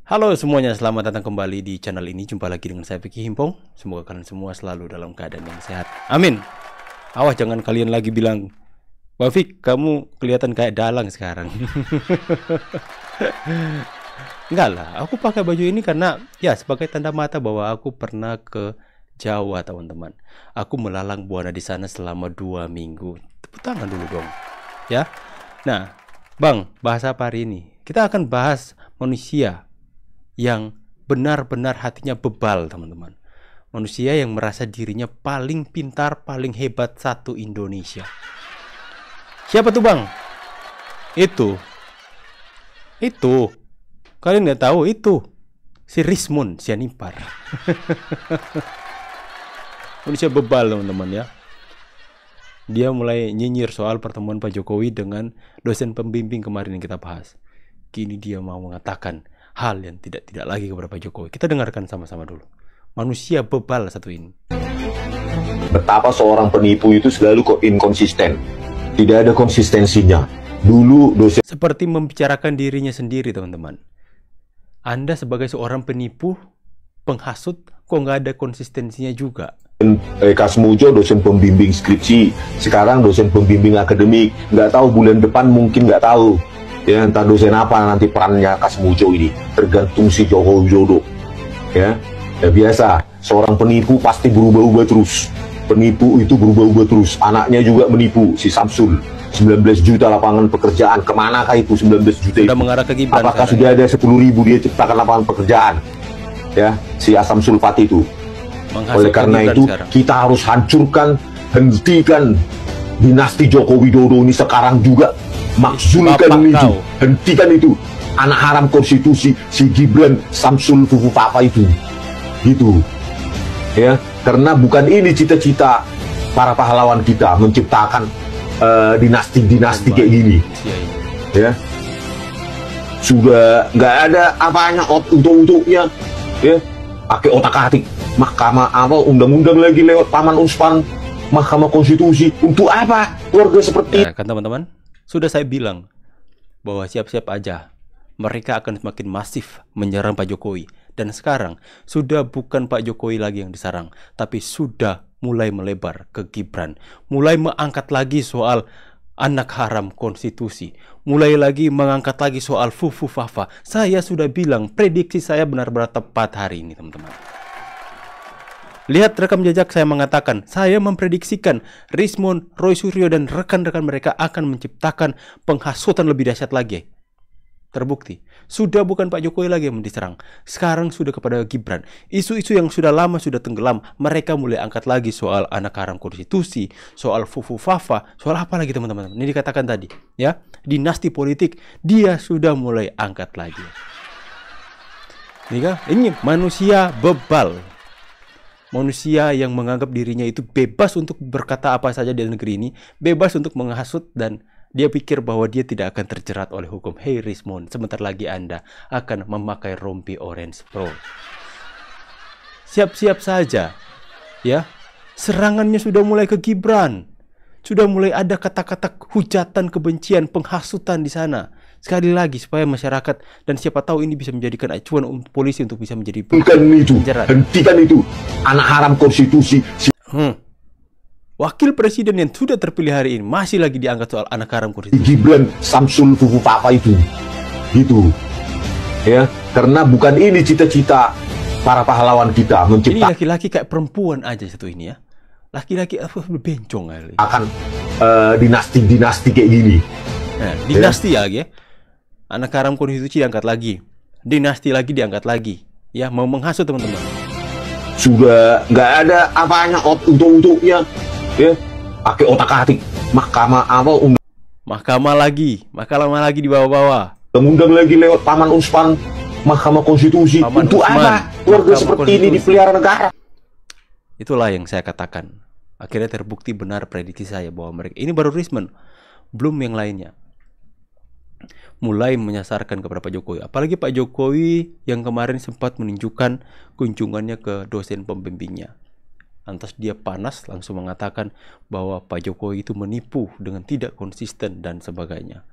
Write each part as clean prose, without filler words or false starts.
Halo semuanya, selamat datang kembali di channel ini. Jumpa lagi dengan saya Vicky Himpong. Semoga kalian semua selalu dalam keadaan yang sehat. Amin. Awas jangan kalian lagi bilang, "Wah Fik, kamu kelihatan kayak dalang sekarang." Enggak lah, aku pakai baju ini karena ya sebagai tanda mata bahwa aku pernah ke Jawa, teman-teman. Aku melalang buana di sana selama 2 minggu. Tepuk tangan dulu dong, ya. Nah, Bang, bahasa apa hari ini? Kita akan bahas manusia yang benar-benar hatinya bebal, teman-teman. Manusia yang merasa dirinya paling pintar, paling hebat satu Indonesia. Siapa tuh, Bang? Itu. Kalian nggak tahu itu? Si Rismon Sianipar. Manusia bebal, teman-teman ya. Dia mulai nyinyir soal pertemuan Pak Jokowi dengan dosen pembimbing kemarin yang kita bahas. Kini dia mau mengatakan hal yang tidak lagi kepada Pak Jokowi. Kita dengarkan sama-sama dulu. Manusia bebal satu ini. Betapa seorang penipu itu selalu kok inkonsisten. Tidak ada konsistensinya. Dulu dosen Seperti membicarakan dirinya sendiri, teman-teman. Anda sebagai seorang penipu, penghasut, kok nggak ada konsistensinya juga. Kasmujo dosen pembimbing skripsi, sekarang dosen pembimbing akademik. Nggak tahu bulan depan mungkin nggak tahu. Ya, entah dosen apa nanti perannya Kasmujo ini. Tergantung si Joko Widodo. Ya biasa, seorang penipu pasti berubah-ubah terus. Penipu itu berubah-ubah terus. Anaknya juga menipu, si Samsul. 19 juta lapangan pekerjaan. Kemanakah itu 19 juta Sudah itu? mengarah ke Gibran. Apakah sudah ada 10.000 dia ciptakan lapangan pekerjaan? Ya, si Asam Sulfat itu. Oleh karena itu, sekarang kita harus hancurkan, hentikan dinasti Joko Widodo ini sekarang juga. Makzulkan itu, hentikan itu. Anak haram konstitusi, si Gibran Samsul Fufu Fafa itu. Gitu. Ya, karena bukan ini cita-cita para pahlawan kita menciptakan dinasti-dinasti kayak gini. Ya. Sudah nggak ada apanya untuk-untuknya. Ya. Pakai otak-atik. Mahkamah apa, undang-undang lagi lewat Paman Unspan, Mahkamah Konstitusi. Untuk apa keluarga seperti ya, kan teman-teman, sudah saya bilang bahwa siap-siap aja mereka akan semakin masif menyerang Pak Jokowi. Dan sekarang sudah bukan Pak Jokowi lagi yang diserang, tapi sudah mulai melebar ke Gibran. Mulai mengangkat lagi soal anak haram konstitusi. Mulai lagi mengangkat lagi soal Fufu Fafa. Saya sudah bilang, prediksi saya benar-benar tepat hari ini, teman-teman. Lihat rekam jejak saya mengatakan, saya memprediksikan Rismon, Roy Suryo, dan rekan-rekan mereka akan menciptakan penghasutan lebih dahsyat lagi. Terbukti, sudah bukan Pak Jokowi lagi yang diserang. Sekarang sudah kepada Gibran. Isu-isu yang sudah lama sudah tenggelam, mereka mulai angkat lagi soal anak haram konstitusi, soal Fufu Fafa, soal apa lagi teman-teman. Ini dikatakan tadi, ya, dinasti politik, dia sudah mulai angkat lagi. Ini manusia bebal. Manusia yang menganggap dirinya itu bebas untuk berkata apa saja di negeri ini, bebas untuk menghasut, dan dia pikir bahwa dia tidak akan terjerat oleh hukum. Hey Rismon, sebentar lagi Anda akan memakai rompi orange pro. Siap-siap saja, ya. Serangannya sudah mulai ke Gibran. Sudah mulai ada kata-kata hujatan, kebencian, penghasutan di sana. Sekali lagi supaya masyarakat dan siapa tahu ini bisa menjadikan acuan untuk polisi untuk bisa menjadi penjerat. Hentikan itu, anak haram konstitusi. Wakil presiden yang sudah terpilih hari ini masih lagi diangkat soal anak haram konstitusi. Gibran Samsul Fufu Fafa itu. Gitu. Ya, karena bukan ini cita-cita para pahlawan kita menciptakan. Ini laki-laki kayak perempuan aja satu ini ya. Laki-laki bencong kali. Akan dinasti-dinasti kayak gini. Nah, dinasti ya, ya. Anak haram konstitusi diangkat lagi. Dinasti lagi diangkat lagi. Ya, mau menghasut teman-teman. Sudah nggak ada apanya untuk-untuknya. Ya, pakai otak-atik. Mahkamah apa, mahkamah lagi di bawah-bawah. Undang-undang lagi lewat Paman Unspan, Mahkamah Konstitusi. Paman untuk Usman, apa keluarga seperti ini dipelihara negara? Itulah yang saya katakan. Akhirnya terbukti benar prediksi saya bahwa mereka ini baru Rismon, belum yang lainnya. Mulai menyasarkan kepada Pak Jokowi. Apalagi Pak Jokowi yang kemarin sempat menunjukkan kunjungannya ke dosen pembimbingnya. Lantas dia panas langsung mengatakan bahwa Pak Jokowi itu menipu dengan tidak konsisten dan sebagainya.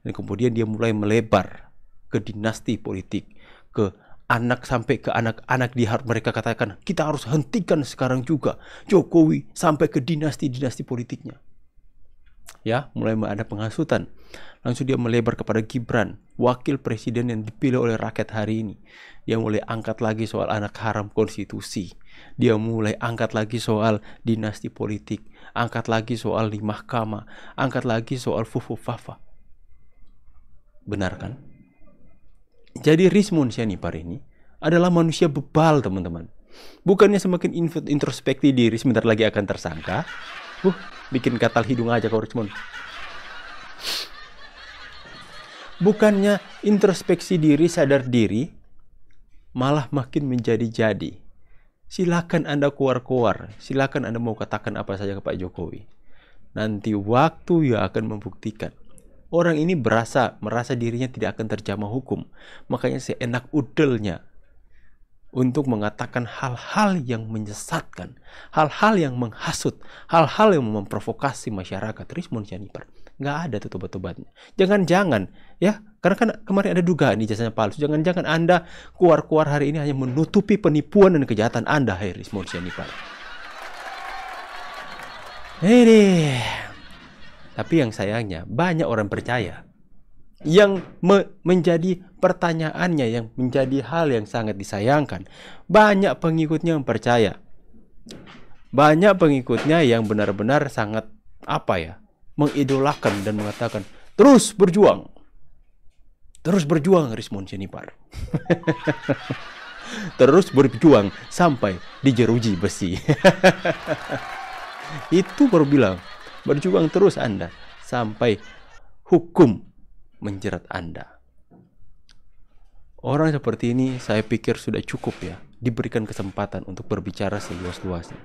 Dan kemudian dia mulai melebar ke dinasti politik, ke anak sampai ke anak-anak mereka katakan kita harus hentikan sekarang juga Jokowi sampai ke dinasti-dinasti politiknya. Ya, mulai ada penghasutan. Langsung dia melebar kepada Gibran, wakil presiden yang dipilih oleh rakyat hari ini. Dia mulai angkat lagi soal anak haram konstitusi. Dia mulai angkat lagi soal dinasti politik, angkat lagi soal di mahkamah, angkat lagi soal fufu fafa. Benar kan? Jadi Rizmon Sianipar ini adalah manusia bebal, teman-teman. Bukannya semakin introspeksi diri sebentar lagi akan tersangka. Bikin katal hidung aja kau Rizmon. Bukannya introspeksi diri, sadar diri, malah makin menjadi-jadi. Silakan Anda keluar-keluar, silakan Anda mau katakan apa saja ke Pak Jokowi. Nanti waktu yang akan membuktikan. Orang ini merasa dirinya tidak akan terjamah hukum. Makanya seenak udelnya untuk mengatakan hal-hal yang menyesatkan, hal-hal yang menghasut, hal-hal yang memprovokasi masyarakat. Rizmon Sianipar nggak ada tuh tobat-tobatnya. Jangan-jangan ya, karena kan kemarin ada dugaan ijazahnya palsu. Jangan-jangan Anda keluar-keluar hari ini hanya menutupi penipuan dan kejahatan Anda, hai Rizmon Sianipar. Tapi yang sayangnya banyak orang percaya. Yang menjadi pertanyaannya, yang menjadi hal yang sangat disayangkan, banyak pengikutnya yang percaya, banyak pengikutnya yang benar-benar sangat mengidolakan dan mengatakan terus berjuang Rizmon Sianipar. Terus berjuang sampai dijeruji besi. Itu baru bilang berjuang terus Anda sampai hukum menjerat Anda. Orang seperti ini saya pikir sudah cukup ya, diberikan kesempatan untuk berbicara seluas-luasnya.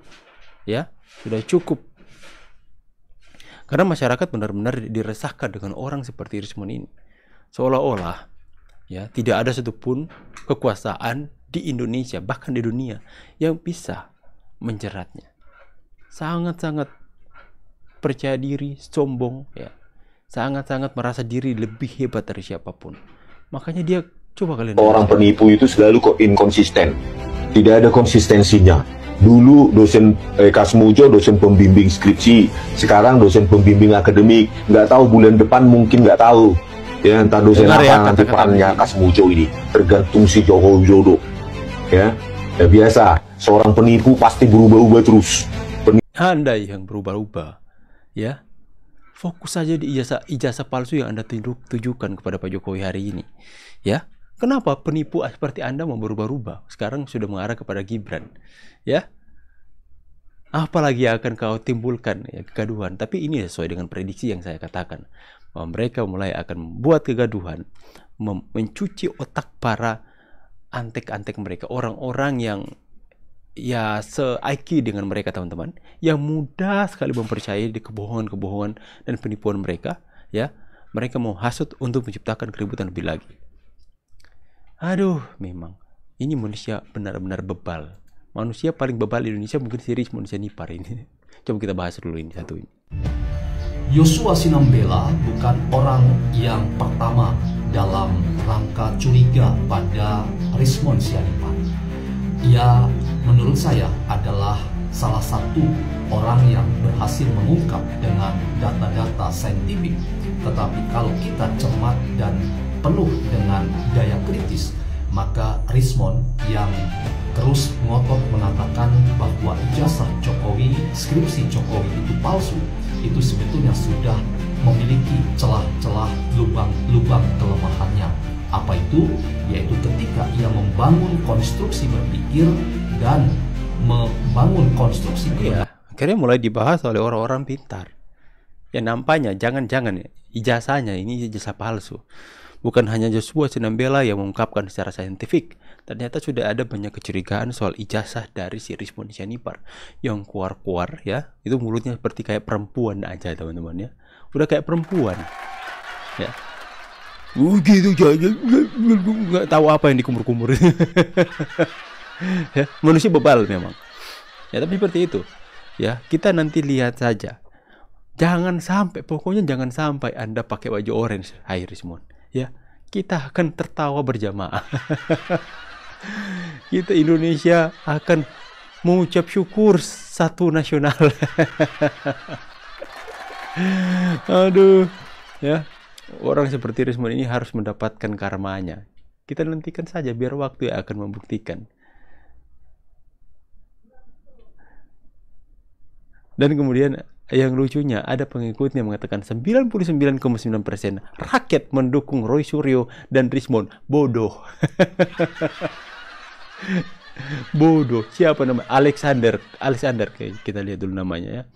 Ya, sudah cukup. Karena masyarakat benar-benar diresahkan dengan orang seperti Rizmon ini. Seolah-olah ya tidak ada satupun kekuasaan di Indonesia, bahkan di dunia, yang bisa menjeratnya. Sangat-sangat percaya diri, sombong ya. Sangat-sangat merasa diri lebih hebat dari siapapun. Makanya dia, coba kalian orang penipu itu selalu kok inkonsisten, tidak ada konsistensinya. Dulu dosen Kasmujo, dosen pembimbing skripsi, sekarang dosen pembimbing akademik. Nggak tahu bulan depan mungkin nggak tahu ya, entah dosen apa nanti perannya Kasmujo ini, tergantung si Joko Widodo ya. Ya biasa, seorang penipu pasti berubah-ubah terus. Anda yang berubah-ubah ya, fokus saja di ijazah palsu yang Anda tujukan kepada Pak Jokowi hari ini. Ya, kenapa penipu seperti Anda mau berubah-ubah? Sekarang sudah mengarah kepada Gibran. Ya, apalagi yang akan kau timbulkan ya, kegaduhan. Tapi ini sesuai dengan prediksi yang saya katakan, bahwa mereka mulai akan membuat kegaduhan, mencuci otak para antek-antek mereka, orang-orang yang ya se-IQ dengan mereka, teman-teman, yang mudah sekali mempercayai di kebohongan-kebohongan dan penipuan mereka ya. Mereka mau hasut untuk menciptakan keributan lebih lagi. Aduh, memang ini manusia benar-benar bebal. Manusia paling bebal di Indonesia mungkin si Rizmon Sianipar ini. Coba kita bahas dulu ini satu ini. Yosua Sinambela bukan orang yang pertama dalam rangka curiga pada Rizmon Sianipar. Ia menurut saya adalah salah satu orang yang berhasil mengungkap dengan data-data saintifik. Tetapi kalau kita cermat dan penuh dengan daya kritis, maka Rizmon yang terus ngotot mengatakan bahwa ijazah Jokowi, skripsi Jokowi itu palsu, itu sebetulnya sudah memiliki celah-celah, lubang-lubang kelemahannya. Apa itu? Yaitu ketika ia membangun konstruksi berpikir dan membangun konstruksi akhirnya mulai dibahas oleh orang-orang pintar. Ya nampaknya jangan-jangan ijazahnya ini ijazah palsu. Bukan hanya Yosua Sinambela yang mengungkapkan secara saintifik, ternyata sudah ada banyak kecurigaan soal ijazah dari si Rizmon Sianipar yang keluar-keluar ya. Itu mulutnya seperti kayak perempuan aja, teman-teman ya. Udah kayak perempuan. Ya. Gitu aja, nggak tahu apa yang dikumur-kumur. Ya, manusia bebal memang. Ya, tapi seperti itu. Ya, kita nanti lihat saja. Jangan sampai, pokoknya jangan sampai Anda pakai baju orange, hai Rizmon. Ya, kita akan tertawa berjamaah. Kita Indonesia akan mengucap syukur satu nasional. Aduh, ya. Orang seperti Rismon ini harus mendapatkan karmanya. Kita nantikan saja, biar waktu yang akan membuktikan. Dan kemudian yang lucunya, ada pengikutnya mengatakan 99,9% rakyat mendukung Roy Suryo dan Rismon. Bodoh. Bodoh. Siapa nama? Alexander kita lihat dulu namanya ya.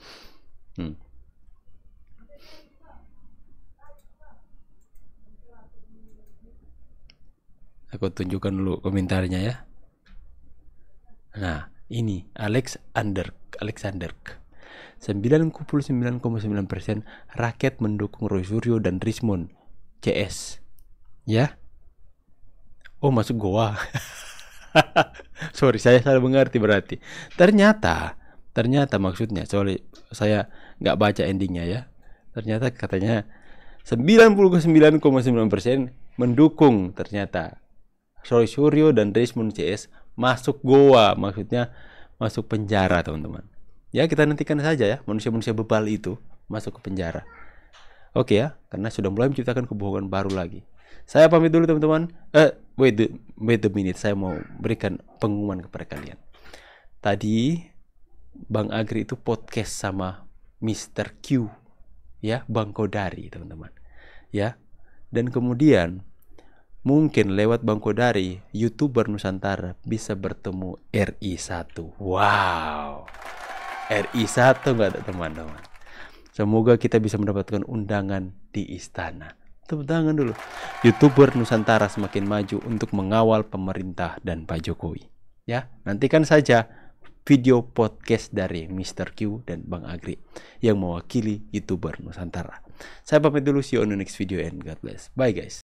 Aku tunjukkan dulu komentarnya ya. Nah, ini Alexander. 99,9% rakyat mendukung Roy Suryo dan Rismon CS. Ya. Oh, masuk Goa. Sorry, saya salah mengerti berarti. Ternyata maksudnya, soalnya saya nggak baca endingnya ya. Ternyata katanya 99,9% mendukung ternyata Roy Suryo dan Rismon CS masuk Goa, maksudnya masuk penjara, teman-teman. Ya, kita nantikan saja ya, manusia-manusia bebal itu masuk ke penjara. Oke ya, karena sudah mulai menciptakan kebohongan baru lagi. Saya pamit dulu, teman-teman. Wait a minute, saya mau berikan pengumuman kepada kalian. Tadi Bang Agri itu podcast sama Mr. Q, ya, Bang Kodari, teman-teman. Ya, dan kemudian mungkin lewat Bang Kodari, YouTuber Nusantara bisa bertemu RI1. Wow, RI1 nggak ada, teman-teman. Semoga kita bisa mendapatkan undangan di istana. Tepuk tangan dulu. YouTuber Nusantara semakin maju untuk mengawal pemerintah dan Pak Jokowi. Ya, nantikan saja video podcast dari Mr. Q dan Bang Agri yang mewakili YouTuber Nusantara. Saya pamit dulu, see you on the next video and God bless. Bye guys.